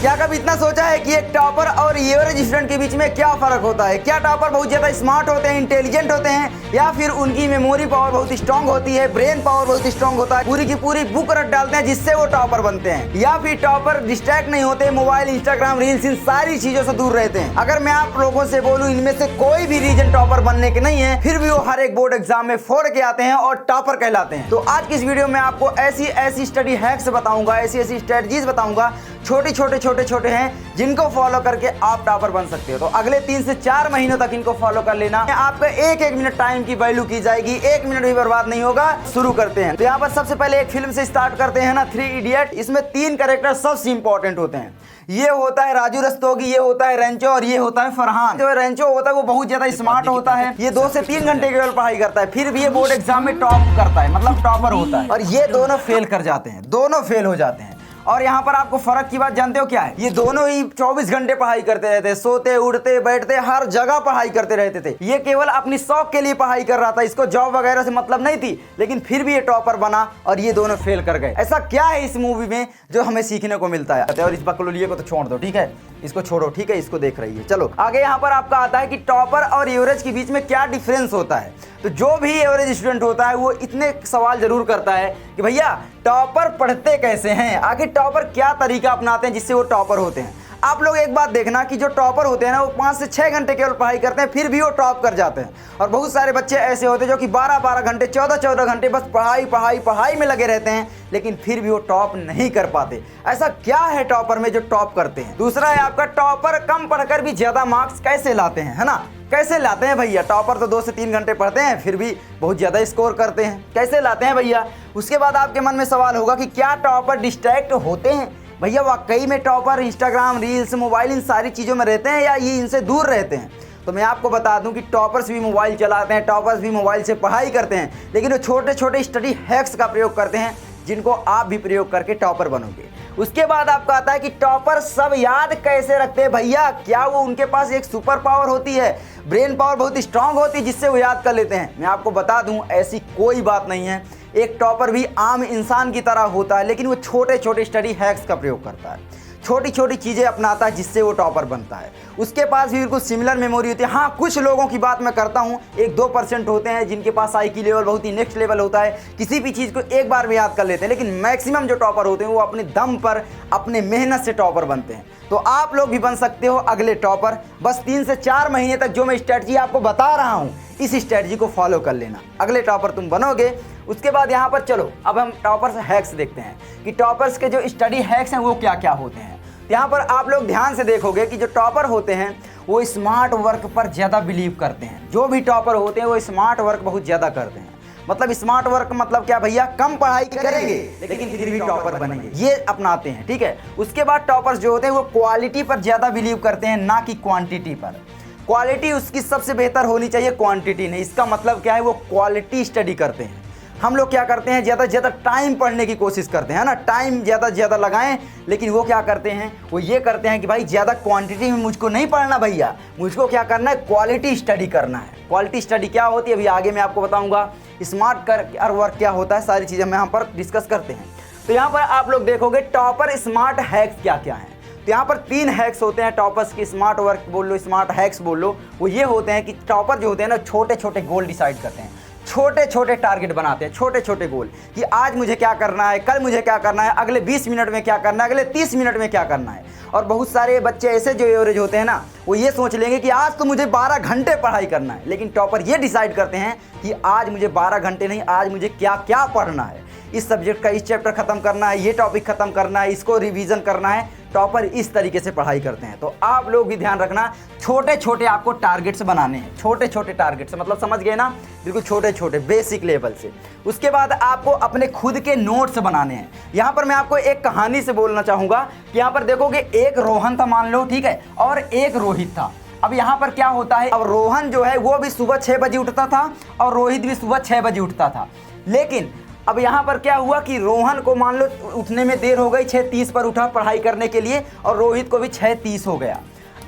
क्या कभी इतना सोचा है कि एक टॉपर और एवरेज स्टूडेंट के बीच में क्या फर्क होता है? क्या टॉपर बहुत ज्यादा स्मार्ट होते हैं, इंटेलिजेंट होते हैं, या फिर उनकी मेमोरी पावर बहुत स्ट्रांग होती है, ब्रेन पावर बहुत स्ट्रांग होता है, पूरी की पूरी बुक रट डालते हैं जिससे वो टॉपर बनते हैं? या फिर टॉपर डिस्ट्रैक्ट नहीं होते, मोबाइल, इंस्टाग्राम, रील्स, इन सारी चीजों से दूर रहते हैं? अगर मैं आप लोगों से बोलूं इनमें से कोई भी रीजन टॉपर बनने के नहीं है, फिर भी वो हर एक बोर्ड एग्जाम में फोड़ के आते हैं और टॉपर कहलाते हैं। तो आज की इस वीडियो में आपको ऐसी स्टडी हैक्स बताऊंगा, ऐसी स्ट्रेटजीज बताऊंगा, छोटे हैं जिनको फॉलो करके आप टॉपर बन सकते हो। तो अगले 3 से 4 महीनों तक इनको फॉलो कर लेना। आपका एक मिनट टाइम की वैल्यू की जाएगी, 1 मिनट भी बर्बाद नहीं होगा। शुरू करते हैं। तो यहाँ पर सबसे पहले एक फिल्म से स्टार्ट करते हैं ना, 3 इडियट। इसमें 3 कैरेक्टर सबसे इंपॉर्टेंट होते हैं। ये होता है राजू रस्तोगी, ये होता है रेंचो और ये होता है फरहान। जो रेंचो होता है वो बहुत ज्यादा स्मार्ट होता है, ये 2 से 3 घंटे केवल पढ़ाई करता है, फिर भी ये बोर्ड एग्जाम में टॉप करता है, मतलब टॉपर होता है। और ये दोनों फेल कर जाते हैं, दोनों फेल हो जाते हैं। और यहाँ पर आपको फर्क की बात जानते हो क्या है? ये दोनों ही 24 घंटे पढ़ाई करते रहते, सोते उठते बैठते हर जगह पढ़ाई करते रहते थे। ये केवल अपनी शौक के लिए पढ़ाई कर रहा था, इसको जॉब वगैरह से मतलब नहीं थी, लेकिन फिर भी ये टॉपर बना और ये दोनों फेल कर गए। ऐसा क्या है इस मूवी में जो हमें सीखने को मिलता है? और इस बकलोलिये को तो छोड़ दो, ठीक है, इसको छोड़ो, ठीक है, इसको देख रही है। चलो आगे यहाँ पर आपका आता है कि टॉपर और एवरेज के बीच में क्या डिफरेंस होता है। तो जो भी एवरेज स्टूडेंट होता है वो इतने सवाल जरूर करता है कि भैया टॉपर पढ़ते कैसे हैं, आखिर टॉपर क्या तरीका अपनाते हैं जिससे वो टॉपर होते हैं। आप लोग एक बात देखना कि जो टॉपर होते हैं ना, वो 5 से 6 घंटे केवल पढ़ाई करते हैं, फिर भी वो टॉप कर जाते हैं। और बहुत सारे बच्चे ऐसे होते हैं जो कि 12-12 घंटे, 14-14 घंटे बस पढ़ाई में लगे रहते हैं, लेकिन फिर भी वो टॉप नहीं कर पाते। ऐसा क्या है टॉपर में जो टॉप करते हैं? दूसरा है आपका टॉपर कम पढ़कर भी ज्यादा मार्क्स कैसे लाते हैं, है ना? कैसे लाते हैं भैया? टॉपर तो 2 से 3 घंटे पढ़ते हैं, फिर भी बहुत ज़्यादा स्कोर करते हैं, कैसे लाते हैं भैया? उसके बाद आपके मन में सवाल होगा कि क्या टॉपर डिस्ट्रैक्ट होते हैं? भैया वाकई में टॉपर इंस्टाग्राम, रील्स, मोबाइल, इन सारी चीज़ों में रहते हैं या ये इनसे दूर रहते हैं? तो मैं आपको बता दूं कि टॉपर्स भी मोबाइल चलाते हैं, टॉपर्स भी मोबाइल से पढ़ाई करते हैं, लेकिन वो छोटे स्टडी हैक्स का प्रयोग करते हैं जिनको आप भी प्रयोग करके टॉपर बनोगे। उसके बाद आपका आता है कि टॉपर सब याद कैसे रखते हैं भैया? क्या वो उनके पास एक सुपर पावर होती है, ब्रेन पावर बहुत स्ट्रांग होती है जिससे वो याद कर लेते हैं? मैं आपको बता दूं ऐसी कोई बात नहीं है। एक टॉपर भी आम इंसान की तरह होता है, लेकिन वो छोटे स्टडी हैक्स का प्रयोग करता है, छोटी चीज़ें अपनाता है जिससे वो टॉपर बनता है। उसके पास भी बिल्कुल सिमिलर मेमोरी होती है। हाँ, कुछ लोगों की बात मैं करता हूँ, 1-2% होते हैं जिनके पास IQ लेवल बहुत ही नेक्स्ट लेवल होता है, किसी भी चीज़ को एक बार में याद कर लेते हैं, लेकिन मैक्सिमम जो टॉपर होते हैं वो अपने दम पर, अपने मेहनत से टॉपर बनते हैं। तो आप लोग भी बन सकते हो अगले टॉपर। बस 3 से 4 महीने तक जो मैं स्ट्रेटजी आपको बता रहा हूँ, इस स्ट्रेटजी को फॉलो कर लेना, अगले टॉपर तुम बनोगे। उसके बाद यहाँ पर चलो अब हम टॉपर्स हैक्स देखते हैं कि टॉपर्स के जो स्टडी हैक्स हैं वो क्या क्या होते हैं। यहाँ पर आप लोग ध्यान से देखोगे कि जो टॉपर होते हैं वो स्मार्ट वर्क पर ज़्यादा बिलीव करते हैं। जो भी टॉपर होते हैं वो स्मार्ट वर्क बहुत ज़्यादा करते हैं। मतलब स्मार्ट वर्क मतलब क्या भैया? कम पढ़ाई करेंगे लेकिन फिर भी टॉपर बनेंगे, ये अपनाते हैं, ठीक है। उसके बाद टॉपर्स जो होते हैं वो क्वालिटी पर ज़्यादा बिलीव करते हैं, ना कि क्वांटिटी पर। क्वालिटी उसकी सबसे बेहतर होनी चाहिए, क्वांटिटी नहीं। इसका मतलब क्या है? वो क्वालिटी स्टडी करते हैं। हम लोग क्या करते हैं? ज़्यादा से ज़्यादा टाइम पढ़ने की कोशिश करते हैं ना, टाइम ज़्यादा से ज़्यादा लगाएं, लेकिन वो क्या करते हैं? वो ये करते हैं कि भाई ज़्यादा क्वांटिटी में मुझको नहीं पढ़ना भैया, मुझको क्या करना है? क्वालिटी स्टडी करना है। क्वालिटी स्टडी क्या होती है अभी आगे मैं आपको बताऊंगा। स्मार्ट वर्क क्या होता है, सारी चीज़ें हम यहाँ पर डिस्कस करते हैं। तो यहाँ पर आप लोग देखोगे टॉपर स्मार्ट हैक्स क्या क्या हैं। तो यहाँ पर 3 हैक्स होते हैं टॉपर्स की, स्मार्ट वर्क बोल लो, स्मार्ट हैक्स बोल लो। वो ये होते हैं कि टॉपर जो होते हैं ना, छोटे गोल डिसाइड करते हैं, छोटे टारगेट बनाते हैं, छोटे गोल कि आज मुझे क्या करना है, कल मुझे क्या करना है, अगले 20 मिनट में क्या करना है, अगले 30 मिनट में क्या करना है। और बहुत सारे बच्चे ऐसे जो एवरेज होते हैं ना, वो ये सोच लेंगे कि आज तो मुझे 12 घंटे पढ़ाई करना है, लेकिन टॉपर ये डिसाइड करते हैं कि आज मुझे 12 घंटे नहीं, आज मुझे क्या क्या पढ़ना है। इस सब्जेक्ट का इस चैप्टर खत्म करना है, ये टॉपिक खत्म करना है, इसको रिवीजन करना है। टॉपर इस तरीके से पढ़ाई करते हैं। तो आप लोग भी ध्यान रखना, छोटे आपको टारगेट्स बनाने हैं, छोटे टारगेट्स, मतलब समझ गए ना, बिल्कुल छोटे बेसिक लेवल से। उसके बाद आपको अपने खुद के नोट्स बनाने हैं। यहाँ पर मैं आपको एक कहानी से बोलना चाहूँगा कि यहाँ पर देखोगे एक रोहन था मान लो, ठीक है, और एक रोहित था। अब यहाँ पर क्या होता है? अब रोहन जो है वो भी सुबह 6 बजे उठता था और रोहित भी सुबह 6 बजे उठता था, लेकिन अब यहाँ पर क्या हुआ कि रोहन को मान लो उठने में देर हो गई, 6:30 पर उठा पढ़ाई करने के लिए, और रोहित को भी 6:30 हो गया।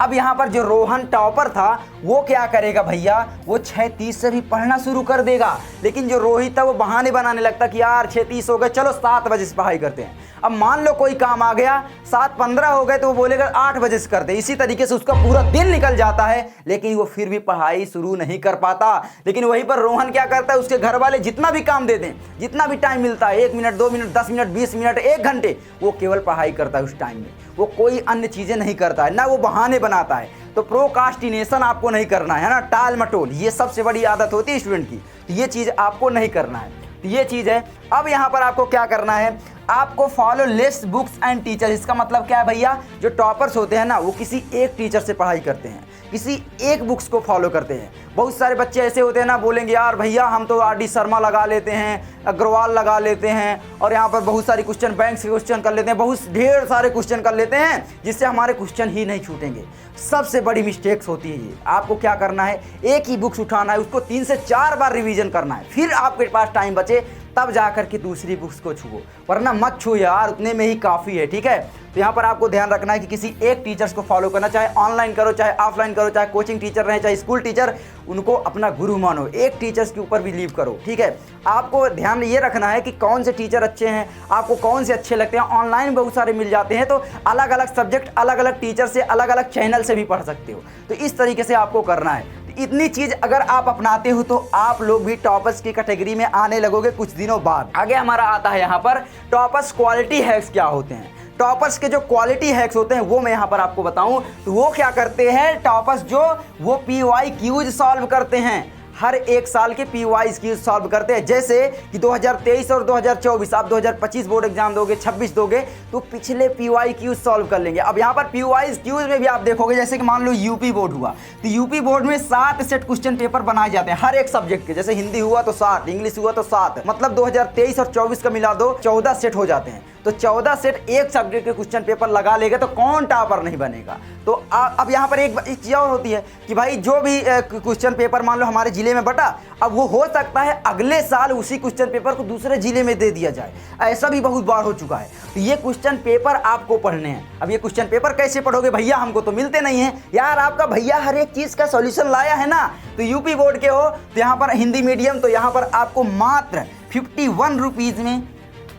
अब यहाँ पर जो रोहन टॉपर था वो क्या करेगा भैया, वो 6:30 से भी पढ़ना शुरू कर देगा। लेकिन जो रोहित था वो बहाने बनाने लगता कि यार 6:30 हो गए, चलो 7 बजे से पढ़ाई करते हैं। अब मान लो कोई काम आ गया 7:15 हो गए तो वो बोलेगा 8 बजे से कर दे। इसी तरीके से उसका पूरा दिन निकल जाता है, लेकिन वो फिर भी पढ़ाई शुरू नहीं कर पाता। लेकिन वहीं पर रोहन क्या करता है, उसके घर वाले जितना भी काम दे दें, जितना भी टाइम मिलता है, 1 मिनट 2 मिनट 10 मिनट 20 मिनट 1 घंटे, वो केवल पढ़ाई करता है उस टाइम में। वो कोई अन्य चीज़ें नहीं करता है, ना वो बहाने बनाता है। तो प्रोकास्टिनेशन आपको नहीं करना है ना, टाल मटोल, ये सबसे बड़ी आदत होती है स्टूडेंट की। तो ये चीज़ आपको नहीं करना है, तो ये चीज़ है। अब यहाँ पर आपको क्या करना है, आपको follow less books and teacher. इसका मतलब क्या है भैया, जो टॉपर्स होते हैं ना वो किसी एक टीचर से पढ़ाई करते हैं, किसी एक बुक्स को फॉलो करते हैं। बहुत सारे बच्चे ऐसे होते हैं ना, बोलेंगे यार भैया हम तो RD शर्मा लगा लेते हैं, अग्रवाल लगा लेते हैं, और यहाँ पर बहुत सारी क्वेश्चन बैंक से क्वेश्चन कर लेते हैं, बहुत ढेर सारे क्वेश्चन कर लेते हैं, जिससे हमारे क्वेश्चन ही नहीं छूटेंगे। सबसे बड़ी मिस्टेक्स होती है ये। आपको क्या करना है, एक ही बुक्स उठाना है, उसको 3 से 4 बार रिवीजन करना है, फिर आपके पास टाइम बचे तब जाकर के दूसरी बुक्स को छुओ, वरना मत छुओ यार, उतने में ही काफ़ी है। ठीक है, तो यहाँ पर आपको ध्यान रखना है कि किसी एक टीचर्स को फॉलो करना, चाहे ऑनलाइन करो, चाहे ऑफलाइन करो, चाहे कोचिंग टीचर रहे, चाहे स्कूल टीचर, उनको अपना गुरु मानो, एक टीचर्स के ऊपर बिलीव करो। ठीक है, आपको ध्यान ये रखना है कि कौन से टीचर अच्छे हैं, आपको कौन से अच्छे लगते हैं। ऑनलाइन बहुत सारे मिल जाते हैं, तो अलग अलग सब्जेक्ट अलग अलग टीचर से, अलग अलग चैनल से भी पढ़ सकते हो। तो इस तरीके से आपको करना है। इतनी चीज अगर आप अपनाते हो तो आप लोग भी टॉपर्स की कैटेगरी में आने लगोगे कुछ दिनों बाद। आगे हमारा आता है यहाँ पर टॉपर्स क्वालिटी हैक्स क्या होते हैं। टॉपर्स के जो क्वालिटी हैक्स होते हैं वो मैं यहाँ पर आपको बताऊं, तो वो क्या करते हैं टॉपर्स, जो वो PYQs सॉल्व करते हैं, हर एक साल के PYQs सॉल्व करते हैं। जैसे कि 2023 और 2024, आप 2025 बोर्ड एग्जाम दोगे, 26 दोगे, तो पिछले PYQs सॉल्व कर लेंगे। अब यहाँ पर PYQs में भी आप देखोगे, जैसे कि मान लो यूपी बोर्ड हुआ, तो यूपी बोर्ड में 7 सेट क्वेश्चन पेपर बनाए जाते हैं हर एक सब्जेक्ट के। जैसे हिंदी हुआ तो 7, इंग्लिश हुआ तो 7, मतलब 2023 और 24 का मिला दो 14 सेट हो जाते हैं। तो 14 सेट एक सब्जेक्ट के क्वेश्चन पेपर लगा लेगा तो कौन टॉपर नहीं बनेगा। तो अब यहाँ पर एक चीज़ और होती है कि भाई जो भी क्वेश्चन पेपर मान लो हमारे ज़िले में बटा, अब वो हो सकता है अगले साल उसी क्वेश्चन पेपर को दूसरे ज़िले में दे दिया जाए, ऐसा भी बहुत बार हो चुका है। तो ये क्वेश्चन पेपर आपको पढ़ने हैं। अब ये क्वेश्चन पेपर कैसे पढ़ोगे भैया, हमको तो मिलते नहीं हैं यार। आपका भैया हर एक चीज़ का सॉल्यूशन लाया है ना। तो यूपी बोर्ड के हो तो यहाँ पर हिंदी मीडियम, तो यहाँ पर आपको मात्र 51 रुपीज़ में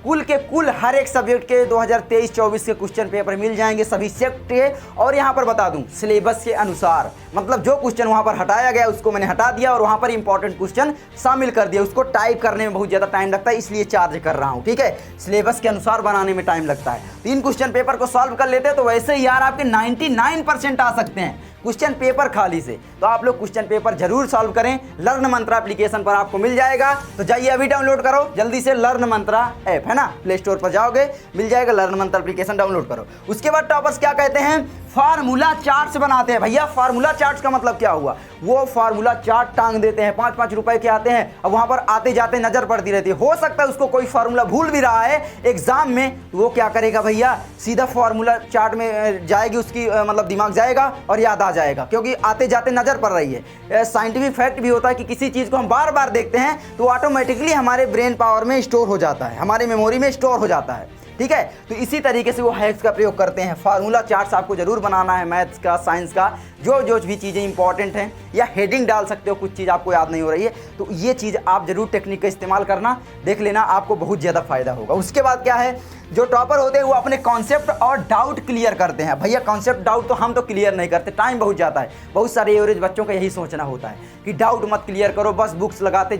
कुल के कुल हर एक सब्जेक्ट के 2023-24 के क्वेश्चन पेपर मिल जाएंगे सभी सब्जेक्ट के। और यहाँ पर बता दूं सिलेबस के अनुसार, मतलब जो क्वेश्चन वहाँ पर हटाया गया उसको मैंने हटा दिया और वहाँ पर इंपॉर्टेंट क्वेश्चन शामिल कर दिया। उसको टाइप करने में बहुत ज़्यादा टाइम लगता है, इसलिए चार्ज कर रहा हूँ। ठीक है, सिलेबस के अनुसार बनाने में टाइम लगता है। 3 क्वेश्चन पेपर को सॉल्व कर लेते हैं तो वैसे ही यार आपके 99% आ सकते हैं क्वेश्चन पेपर खाली से। तो आप लोग क्वेश्चन पेपर जरूर सॉल्व करें। लर्न मंत्रा एप्लीकेशन पर आपको मिल जाएगा, तो जाइए अभी डाउनलोड करो जल्दी से। लर्न मंत्रा ऐप है ना, प्ले स्टोर पर जाओगे मिल जाएगा, लर्न मंत्रा एप्लीकेशन डाउनलोड करो। उसके बाद टॉपर्स क्या कहते हैं, फार्मूला चार्ट्स बनाते हैं। भैया फार्मूला चार्ट्स का मतलब क्या हुआ, वो फार्मूला चार्ट टांग देते हैं, 5-5 रुपए के आते हैं। अब वहां पर आते जाते नजर पड़ती रहती है, हो सकता है उसको कोई फार्मूला भूल भी रहा है एग्जाम में, तो वो क्या करेगा भैया, सीधा फार्मूला चार्ट में जाएगी उसकी, मतलब दिमाग जाएगा और याद आ जाएगा, क्योंकि आते जाते नजर पड़ रही है। साइंटिफिक फैक्ट भी होता है कि किसी चीज को हम बार बार देखते हैं तो ऑटोमेटिकली हमारे ब्रेन पावर में स्टोर हो जाता है, हमारे मेमोरी में स्टोर हो जाता है। ठीक है, तो इसी तरीके से वो हैक्स का प्रयोग करते हैं। फार्मूला चार्ट्स आपको जरूर बनाना है, मैथ्स का, साइंस का, जो भी चीज़ें इंपॉर्टेंट हैं, या हेडिंग डाल सकते हो, कुछ चीज़ आपको याद नहीं हो रही है तो ये चीज़ आप जरूर टेक्निक का इस्तेमाल करना, देख लेना, आपको बहुत ज़्यादा फायदा होगा। उसके बाद क्या है, जो टॉपर होते हैं वो अपने कॉन्सेप्ट और डाउट क्लियर करते हैं। भैया कॉन्सेप्ट डाउट तो हम तो क्लियर नहीं करते, टाइम बहुत जाता है। बहुत सारे एवरेज बच्चों का यही सोचना होता है कि डाउट मत क्लियर करो, बस बुक्स लगाते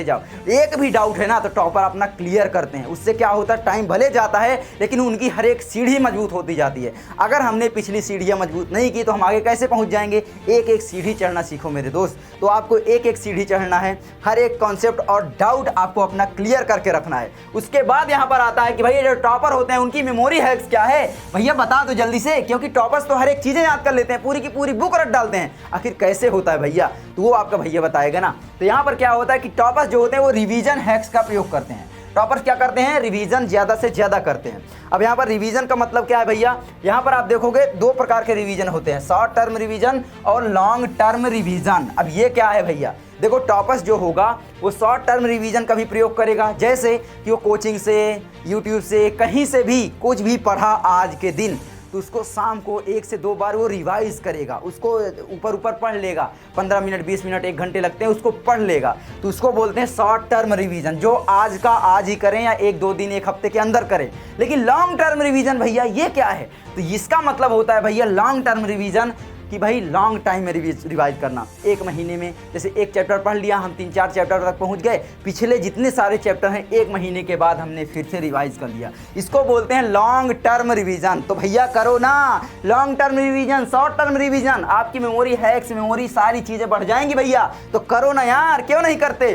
जाओ। एक भी डाउट है ना तो टॉपर अपना क्लियर करते हैं। उससे क्या होता है, टाइम भले जाता है लेकिन उनकी हर एक सीढ़ी मजबूत होती जाती है। अगर हमने पिछली सीढ़ियाँ मजबूत नहीं की तो हम आगे कैसे पहुँच जाएंगे। एक एक सीढ़ी चढ़ना सीखो मेरे दोस्त। तो आपको एक एक सीढ़ी चढ़ना है, हर एक कॉन्सेप्ट और डाउट आपको अपना क्लियर करके रखना है। उसके बाद यहाँ पर आता है कि भैया जो टॉपर होते हैं उनकी मेमोरी हैक्स क्या है। भैया बता दो जल्दी से, क्योंकि टॉपर्स तो हर एक चीजें याद कर लेते हैं, पूरी की पूरी बुक रट डालते हैं। आखिर कैसे होता है भैया, तो वो आपका भैया बताएगा ना। तो यहाँ पर क्या होता है कि टॉपर्स जो होते हैं वो रिवीजन हैक्स का प्रयोग करते हैं। टॉपर्स क्या करते हैं, रिवीजन ज़्यादा से ज़्यादा करते हैं। अब यहाँ पर रिवीजन का मतलब क्या है भैया, यहाँ पर आप देखोगे 2 प्रकार के रिवीजन होते हैं, शॉर्ट टर्म रिवीजन और लॉन्ग टर्म रिवीजन। अब ये क्या है भैया, देखो टॉपर्स जो होगा वो शॉर्ट टर्म रिवीजन का भी प्रयोग करेगा, जैसे कि वो कोचिंग से, यूट्यूब से, कहीं से भी कुछ भी पढ़ा आज के दिन तो उसको शाम को 1 से 2 बार वो रिवाइज करेगा, उसको ऊपर ऊपर पढ़ लेगा। 15 मिनट 20 मिनट 1 घंटे लगते हैं, उसको पढ़ लेगा। तो उसको बोलते हैं शॉर्ट टर्म रिवीजन, जो आज का आज ही करें या 1-2 दिन 1 हफ्ते के अंदर करें। लेकिन लॉन्ग टर्म रिवीजन भैया ये क्या है? तो इसका मतलब होता है भैया लॉन्ग टर्म रिवीजन कि भाई लॉन्ग टाइम में रिवाइज करना। 1 महीने में जैसे 1 चैप्टर पढ़ लिया, हम 3-4 चैप्टर तक पहुंच गए, पिछले जितने सारे चैप्टर हैं 1 महीने के बाद हमने फिर से रिवाइज कर लिया। इसको बोलते हैं लॉन्ग टर्म रिवीजन। तो भैया करो ना long term revision, short term revision, आपकी मेमोरी हैक्स, मेमोरी सारी चीज़ें बढ़ जाएंगी भैया। तो करो ना यार, क्यों नहीं करते?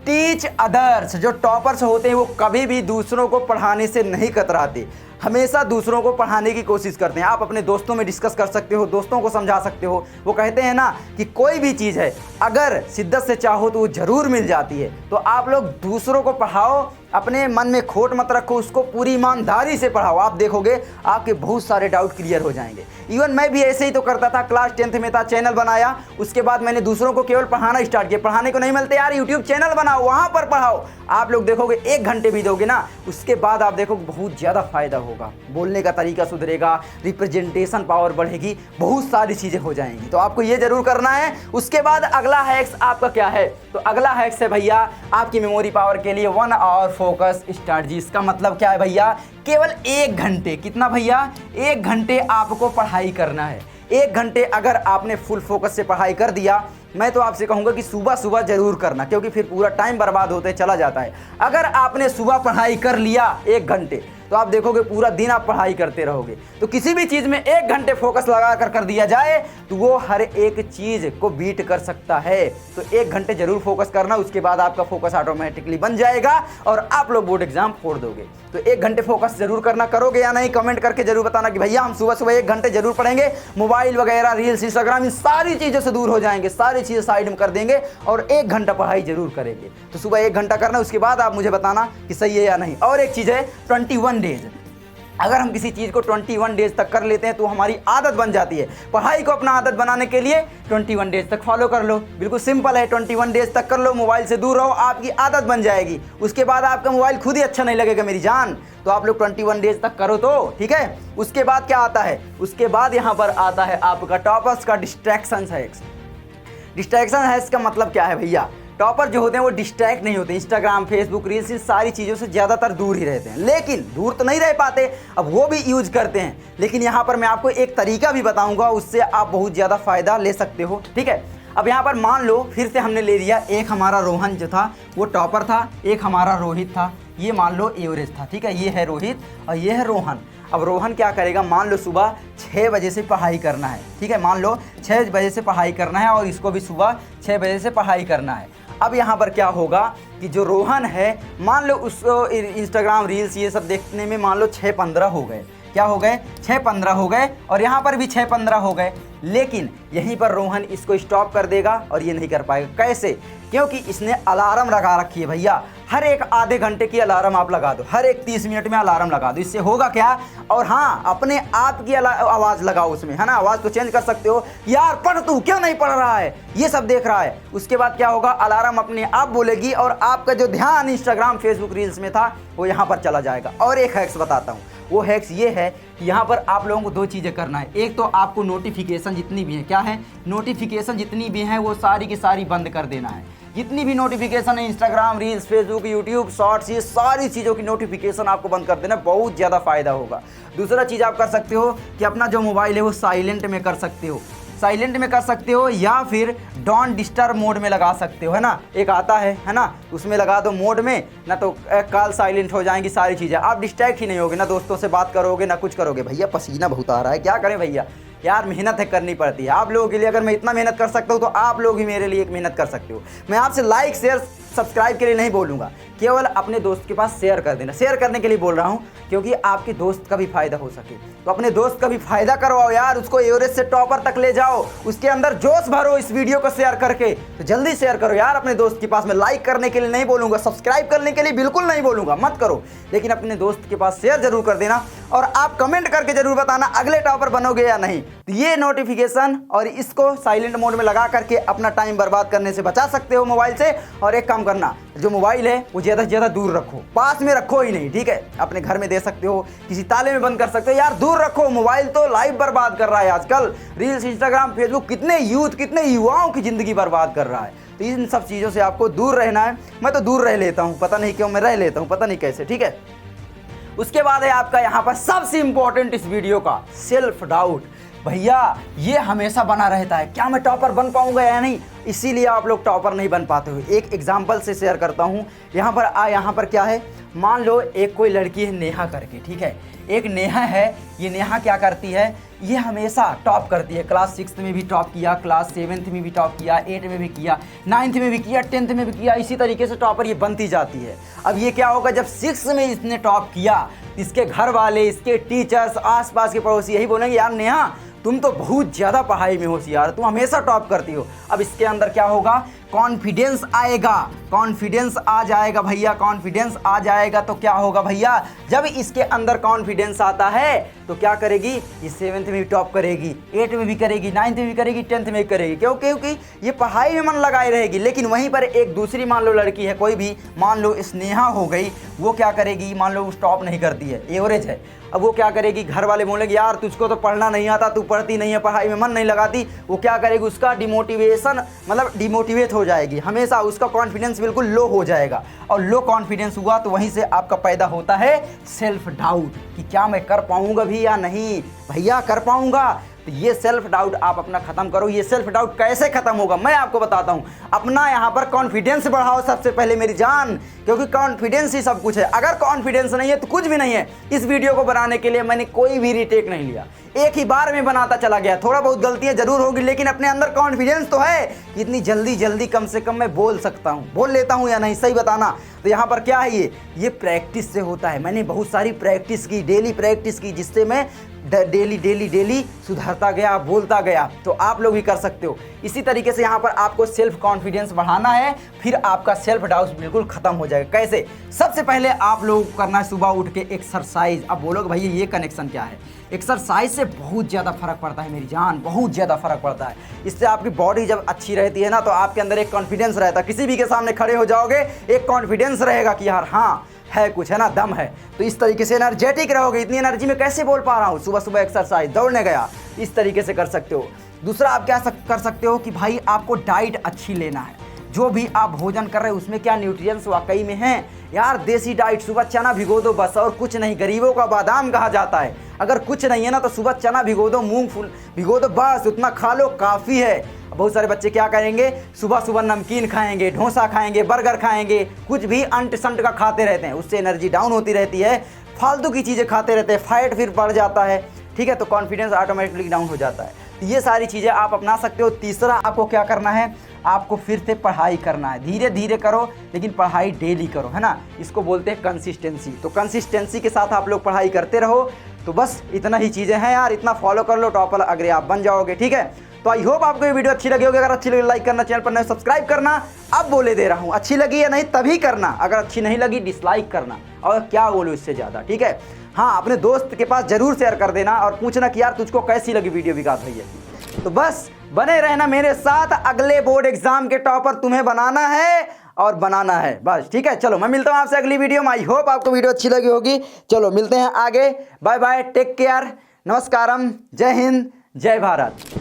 Teach others. जो टॉपर्स होते हैं वो कभी भी दूसरों को पढ़ाने से नहीं कतराते, हमेशा दूसरों को पढ़ाने की कोशिश करते हैं। आप अपने दोस्तों में डिस्कस कर सकते हो, दोस्तों को समझा सकते हो। वो कहते हैं ना कि कोई भी चीज़ है अगर शिद्दत से चाहो तो वो ज़रूर मिल जाती है। तो आप लोग दूसरों को पढ़ाओ, अपने मन में खोट मत रखो, उसको पूरी ईमानदारी से पढ़ाओ। आप देखोगे आपके बहुत सारे डाउट क्लियर हो जाएंगे। इवन मैं भी ऐसे ही तो करता था, क्लास 10th में था, चैनल बनाया, उसके बाद मैंने दूसरों को केवल पढ़ाना स्टार्ट किया। पढ़ाने को नहीं मिलते यार, यूट्यूब चैनल बनाओ, वहाँ पर पढ़ाओ। आप लोग देखोगे 1 घंटे भी दोगे ना, उसके बाद आप देखोगे बहुत ज़्यादा फायदा होगा। बोलने का तरीका सुधरेगा, रिप्रेजेंटेशन पावर बढ़ेगी, बहुत सारी चीज़ें हो जाएंगी। तो आपको ये जरूर करना है। उसके बाद अगला हैक्स आपका क्या है? तो अगला हैक्स है भैया आपकी मेमोरी पावर के लिए 1 आवर फोकस स्ट्रैटेजी। इसका मतलब क्या है भैया? केवल 1 घंटे, कितना भैया? 1 घंटे आपको पढ़ाई करना है। 1 घंटे अगर आपने फुल फोकस से पढ़ाई कर दिया, मैं तो आपसे कहूँगा कि सुबह सुबह ज़रूर करना, क्योंकि फिर पूरा टाइम बर्बाद होते चला जाता है। अगर आपने सुबह पढ़ाई कर लिया 1 घंटे, तो आप देखोगे पूरा दिन आप पढ़ाई करते रहोगे। तो किसी भी चीज़ में 1 घंटे फोकस लगा कर दिया जाए तो वो हर एक चीज़ को बीट कर सकता है। तो 1 घंटे जरूर फोकस करना, उसके बाद आपका फोकस ऑटोमेटिकली बन जाएगा और आप लोग बोर्ड एग्जाम फोड़ दोगे। तो 1 घंटे फोकस जरूर करना। करोगे या नहीं कमेंट करके जरूर बताना कि भैया हम सुबह सुबह 1 घंटे जरूर पढ़ेंगे, मोबाइल वगैरह, रील्स, इंस्टाग्राम, इन सारी चीज़ों से दूर हो जाएंगे, सारी चीज़ें साइड में कर देंगे और 1 घंटा पढ़ाई जरूर करेंगे। तो सुबह 1 घंटा करना, उसके बाद आप मुझे बताना कि सही है या नहीं। और एक चीज़ है 21 डेज। अगर हम किसी चीज़ को 21 डेज तक कर लेते हैं तो हमारी आदत बन जाती है। पढ़ाई को अपना आदत बनाने के लिए 21 डेज तक फॉलो कर लो, बिल्कुल सिंपल है। 21 डेज तक कर लो, मोबाइल से दूर रहो, आपकी आदत बन जाएगी। उसके बाद आपका मोबाइल खुद ही अच्छा नहीं लगेगा मेरी जान। तो आप लोग 21 डेज तक करो तो ठीक है। उसके बाद क्या आता है? उसके बाद यहाँ पर आता है आपका टॉपर्स का डिस्ट्रैक्शन हैक्स। डिस्ट्रैक्शन हैक्स का मतलब क्या है भैया? टॉपर जो होते हैं वो डिस्ट्रैक्ट नहीं होते, इंस्टाग्राम, फेसबुक, रील्स, इन सारी चीज़ों से ज़्यादातर दूर ही रहते हैं। लेकिन दूर तो नहीं रह पाते, अब वो भी यूज करते हैं। लेकिन यहाँ पर मैं आपको एक तरीका भी बताऊँगा, उससे आप बहुत ज़्यादा फ़ायदा ले सकते हो, ठीक है। अब यहाँ पर मान लो फिर से हमने ले लिया, एक हमारा रोहन जो था वो टॉपर था, एक हमारा रोहित था, ये मान लो एवरेज था, ठीक है। ये है रोहित और ये है रोहन। अब रोहन क्या करेगा? मान लो सुबह 6 बजे से पढ़ाई करना है, ठीक है। मान लो 6 बजे से पढ़ाई करना है और इसको भी सुबह 6 बजे से पढ़ाई करना है। अब यहाँ पर क्या होगा कि जो रोहन है, मान लो उसको इंस्टाग्राम, रील्स ये सब देखने में मान लो 6-15 हो गए। क्या हो गए? 6-15 हो गए। और यहाँ पर भी 6-15 हो गए। लेकिन यहीं पर रोहन इसको स्टॉप कर देगा और ये नहीं कर पाएगा। कैसे? क्योंकि इसने अलार्म लगा रखी है भैया। हर एक आधे घंटे की अलार्म आप लगा दो, हर एक 30 मिनट में अलार्म लगा दो। इससे होगा क्या? और हाँ, अपने आप की आवाज़ लगाओ उसमें, है ना। आवाज़ तो चेंज कर सकते हो, यार पढ़, तू क्यों नहीं पढ़ रहा है, ये सब देख रहा है। उसके बाद क्या होगा? अलार्म अपने आप बोलेगी और आपका जो ध्यान इंस्टाग्राम, फेसबुक, रील्स में था वो यहाँ पर चला जाएगा। और एक हैक्स बताता हूँ, वो हैक्स ये है कि यहाँ पर आप लोगों को 2 चीज़ें करना है। एक तो आपको नोटिफिकेशन जितनी भी हैं, क्या है? नोटिफिकेशन जितनी भी हैं वो सारी की सारी बंद कर देना है। जितनी भी नोटिफिकेशन है, Instagram, reels, Facebook, YouTube, shorts, ये सारी चीज़ों की नोटिफिकेशन आपको बंद कर देना, बहुत ज़्यादा फ़ायदा होगा। दूसरा चीज़ आप कर सकते हो कि अपना जो मोबाइल है वो साइलेंट में कर सकते हो, साइलेंट में कर सकते हो या फिर डोंट डिस्टर्ब मोड में लगा सकते हो, है ना। एक आता है ना, उसमें लगा दो मोड में, ना तो कॉल साइलेंट हो जाएंगी, सारी चीज़ें, आप डिस्ट्रैक्ट ही नहीं होगे, ना दोस्तों से बात करोगे ना कुछ करोगे। भैया पसीना बहुत आ रहा है, क्या करें भैया, यार मेहनत है करनी पड़ती है आप लोगों के लिए। अगर मैं इतना मेहनत कर सकता हूँ तो आप लोग ही मेरे लिए एक मेहनत कर सकते हो। मैं आपसे लाइक, शेयर, सब्सक्राइब के लिए नहीं बोलूँगा, केवल अपने दोस्त के पास शेयर कर देना। शेयर करने के लिए बोल रहा हूँ क्योंकि आपके दोस्त का भी फ़ायदा हो सके। तो अपने दोस्त का भी फ़ायदा करवाओ यार, उसको एवरेज से टॉपर तक ले जाओ, उसके अंदर जोश भरो इस वीडियो को शेयर करके। तो जल्दी शेयर करो यार अपने दोस्त के पास। मैं लाइक करने के लिए नहीं बोलूँगा, सब्सक्राइब करने के लिए बिल्कुल नहीं बोलूँगा, मत करो, लेकिन अपने दोस्त के पास शेयर जरूर कर देना। और आप कमेंट करके जरूर बताना अगले टॉपर बनोगे या नहीं। तो ये नोटिफिकेशन और इसको साइलेंट मोड में लगा करके अपना टाइम बर्बाद करने से बचा सकते हो मोबाइल से। और एक काम काम करना, जो मोबाइल है वो ज़्यादा से ज़्यादा दूर रखो, पास में रखो ही नहीं, ठीक है। अपने घर में दे सकते हो, किसी ताले में बंद कर सकते हो, यार दूर रखो। मोबाइल तो लाइफ बर्बाद कर रहा है आजकल। रील्स, इंस्टाग्राम, फेसबुक कितने यूथ, कितने युवाओं की ज़िंदगी बर्बाद कर रहा है। तो इन सब चीज़ों से आपको दूर रहना है। मैं तो दूर रह लेता हूँ, पता नहीं क्यों मैं रह लेता हूँ, पता नहीं कैसे, ठीक है। उसके बाद है आपका यहाँ पर सबसे इंपॉर्टेंट इस वीडियो का सेल्फ डाउट। भैया ये हमेशा बना रहता है, क्या मैं टॉपर बन पाऊंगा या नहीं, इसीलिए आप लोग टॉपर नहीं बन पाते हो। एक एग्जांपल से शेयर करता हूँ। यहाँ पर क्या है, मान लो एक कोई लड़की है नेहा करके, ठीक है। एक नेहा है, ये नेहा क्या करती है, ये हमेशा टॉप करती है। क्लास 6 में भी टॉप किया, क्लास 7 में भी टॉप किया, 8 में भी किया, 9th में भी किया, 10th में भी किया, इसी तरीके से टॉपर ये बनती जाती है। अब ये क्या होगा, जब 6 में इसने टॉप किया, इसके घर वाले, इसके टीचर्स, आसपास के पड़ोसी यही बोलेंगे, यार नेहा तुम तो बहुत ज़्यादा पढ़ाई में होशियार, तुम हमेशा टॉप करती हो। अब इसके अंदर क्या होगा, कॉन्फिडेंस आएगा, कॉन्फिडेंस आ जाएगा भैया, कॉन्फिडेंस आ जाएगा। तो क्या होगा भैया, जब इसके अंदर कॉन्फिडेंस आता है तो क्या करेगी, ये 7th में भी टॉप करेगी, 8 में भी करेगी, 9th में भी करेगी, 10th में भी करेगी। क्योंकि ये पढ़ाई में मन लगाई रहेगी। लेकिन वहीं पर एक दूसरी मान लो लड़की है, कोई भी मान लो स्नेहा हो गई, वो क्या करेगी, मान लो उस टॉप नहीं करती है, एवरेज है। अब वो क्या करेगी, घर वाले बोलेंगे यार तुझको तो पढ़ना नहीं आता, तू पढ़ती नहीं है, पढ़ाई में मन नहीं लगाती। वो क्या करेगी, उसका डिमोटिवेशन मतलब डिमोटिवेट हो जाएगी, हमेशा उसका कॉन्फिडेंस बिल्कुल लो हो जाएगा। और लो कॉन्फिडेंस हुआ तो वहीं से आपका पैदा होता है सेल्फ डाउट कि क्या मैं कर पाऊंगा भी या नहीं, भैया कर पाऊंगा। तो ये सेल्फ डाउट आप अपना खत्म करो। ये सेल्फ डाउट कैसे खत्म होगा मैं आपको बताता हूँ। अपना यहाँ पर कॉन्फिडेंस बढ़ाओ सबसे पहले मेरी जान, क्योंकि कॉन्फिडेंस ही सब कुछ है। अगर कॉन्फिडेंस नहीं है तो कुछ भी नहीं है। इस वीडियो को बनाने के लिए मैंने कोई भी रीटेक नहीं लिया, एक ही बार में बनाता चला गया। थोड़ा बहुत गलतियां जरूर होगी, लेकिन अपने अंदर कॉन्फिडेंस तो है कि इतनी जल्दी कम से कम मैं बोल सकता हूँ, बोल लेता हूँ या नहीं, सही बताना। तो यहाँ पर क्या है, ये प्रैक्टिस से होता है। मैंने बहुत सारी प्रैक्टिस की, डेली प्रैक्टिस की, जिससे मैं डेली सुधरता गया, बोलता गया। तो आप लोग भी कर सकते हो। इसी तरीके से यहाँ पर आपको सेल्फ कॉन्फिडेंस बढ़ाना है, फिर आपका सेल्फ डाउट बिल्कुल खत्म हो जाएगा। कैसे, सबसे पहले आप लोगों को करना है सुबह उठ के एक्सरसाइज। अब बोलोगे भैया ये कनेक्शन क्या है, एक्सरसाइज से बहुत ज़्यादा फर्क पड़ता है मेरी जान, बहुत ज़्यादा फर्क पड़ता है। इससे आपकी बॉडी जब अच्छी रहती है ना, तो आपके अंदर एक कॉन्फिडेंस रहता है। किसी भी के सामने खड़े हो जाओगे, एक कॉन्फिडेंस रहेगा कि यार हाँ है कुछ, है ना, दम है। तो इस तरीके से एनर्जेटिक रहोगे। इतनी एनर्जी में कैसे बोल पा रहा हूँ, सुबह सुबह एक्सरसाइज, दौड़ने गया, इस तरीके से कर सकते हो। दूसरा आप क्या कर सकते हो कि भाई आपको डाइट अच्छी लेना है। जो भी आप भोजन कर रहे हो उसमें क्या न्यूट्रिएंट्स वाकई में हैं यार। देसी डाइट, सुबह चना भिगो दो बस, और कुछ नहीं। गरीबों का बादाम कहा जाता है। अगर कुछ नहीं है ना तो सुबह चना भिगो दो, मूंगफली भिगो दो, बस उतना खा लो, काफ़ी है। बहुत सारे बच्चे क्या करेंगे, सुबह सुबह नमकीन खाएंगे, डोसा खाएंगे, बर्गर खाएंगे, कुछ भी अंट संट का खाते रहते हैं। उससे एनर्जी डाउन होती रहती है, फालतू की चीज़ें खाते रहते हैं, फैट फिर बढ़ जाता है, ठीक है। तो कॉन्फिडेंस ऑटोमेटिकली डाउन हो जाता है। तो ये सारी चीज़ें आप अपना सकते हो। तीसरा आपको क्या करना है, आपको फिर से पढ़ाई करना है। धीरे धीरे करो, लेकिन पढ़ाई डेली करो, है ना। इसको बोलते हैं कंसिस्टेंसी। तो कंसिस्टेंसी के साथ आप लोग पढ़ाई करते रहो। तो बस इतना ही चीज़ें हैं यार, इतना फॉलो कर लो, टॉपर अगर आप बन जाओगे, ठीक है। तो आई होप आपको ये वीडियो अच्छी लगी होगी। अगर अच्छी लगी लाइक करना, चैनल पर नए सब्सक्राइब करना। अब बोले दे रहा हूँ, अच्छी लगी या नहीं तभी करना, अगर अच्छी नहीं लगी डिसलाइक करना। और क्या बोलूँ इससे ज़्यादा, ठीक है। हाँ, अपने दोस्त के पास जरूर शेयर कर देना और पूछना कि यार तुझको कैसी लगी वीडियो विकास भैया। तो बस बने रहना मेरे साथ, अगले बोर्ड एग्जाम के टॉपर तुम्हें बनाना है और बनाना है बस, ठीक है। चलो मैं मिलता हूँ आपसे अगली वीडियो में। आई होप आपको वीडियो अच्छी लगी होगी। चलो मिलते हैं आगे, बाय बाय, टेक केयर, नमस्कारम, जय हिंद, जय भारत।